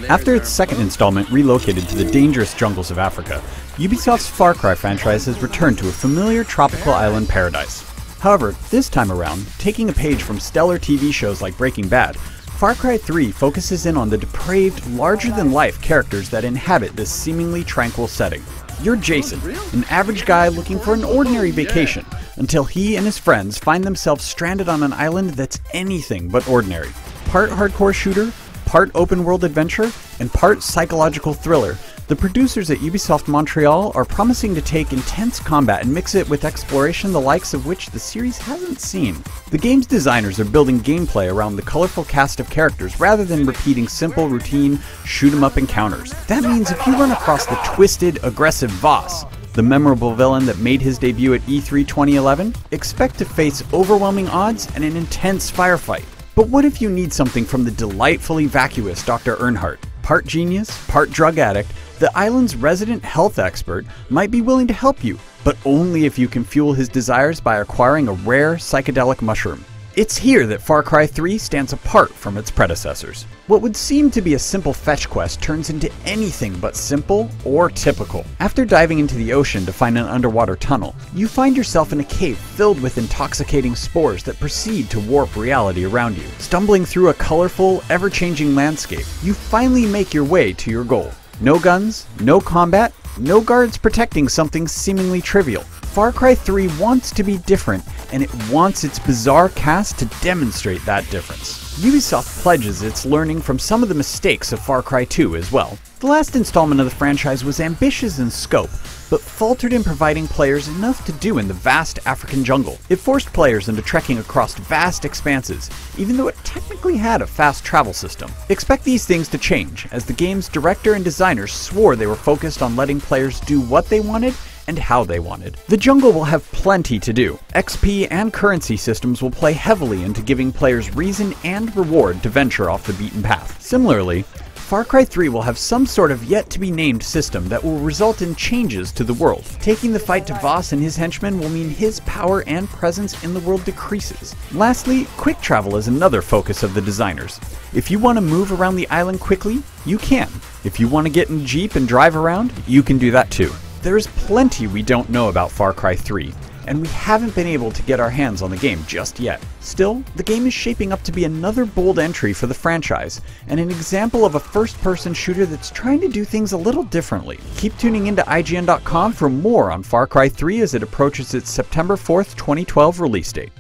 After its second installment relocated to the dangerous jungles of Africa, Ubisoft's Far Cry franchise has returned to a familiar tropical island paradise. However, this time around, taking a page from stellar TV shows like Breaking Bad, Far Cry 3 focuses in on the depraved, larger-than-life characters that inhabit this seemingly tranquil setting. You're Jason, an average guy looking for an ordinary vacation, until he and his friends find themselves stranded on an island that's anything but ordinary. Part hardcore shooter, part open-world adventure, and part psychological thriller, the producers at Ubisoft Montreal are promising to take intense combat and mix it with exploration the likes of which the series hasn't seen. The game's designers are building gameplay around the colorful cast of characters rather than repeating simple, routine, shoot-'em-up encounters. That means if you run across the twisted, aggressive Voss, the memorable villain that made his debut at E3 2011, expect to face overwhelming odds and an intense firefight. But what if you need something from the delightfully vacuous Dr. Earnhardt? Part genius, part drug addict, the island's resident health expert might be willing to help you, but only if you can fuel his desires by acquiring a rare psychedelic mushroom. It's here that Far Cry 3 stands apart from its predecessors. What would seem to be a simple fetch quest turns into anything but simple or typical. After diving into the ocean to find an underwater tunnel, you find yourself in a cave filled with intoxicating spores that proceed to warp reality around you. Stumbling through a colorful, ever-changing landscape, you finally make your way to your goal. No guns, no combat, no guards protecting something seemingly trivial. Far Cry 3 wants to be different, and it wants its bizarre cast to demonstrate that difference. Ubisoft pledges it's learning from some of the mistakes of Far Cry 2 as well. The last installment of the franchise was ambitious in scope, but faltered in providing players enough to do in the vast African jungle. It forced players into trekking across vast expanses, even though it technically had a fast travel system. Expect these things to change, as the game's director and designers swore they were focused on letting players do what they wanted and how they wanted. The jungle will have plenty to do. XP and currency systems will play heavily into giving players reason and reward to venture off the beaten path. Similarly, Far Cry 3 will have some sort of yet-to-be-named system that will result in changes to the world. Taking the fight to Voss and his henchmen will mean his power and presence in the world decreases. Lastly, quick travel is another focus of the designers. If you want to move around the island quickly, you can. If you want to get in a Jeep and drive around, you can do that too. There is plenty we don't know about Far Cry 3, and we haven't been able to get our hands on the game just yet. Still, the game is shaping up to be another bold entry for the franchise, and an example of a first-person shooter that's trying to do things a little differently. Keep tuning into IGN.com for more on Far Cry 3 as it approaches its September 4th, 2012 release date.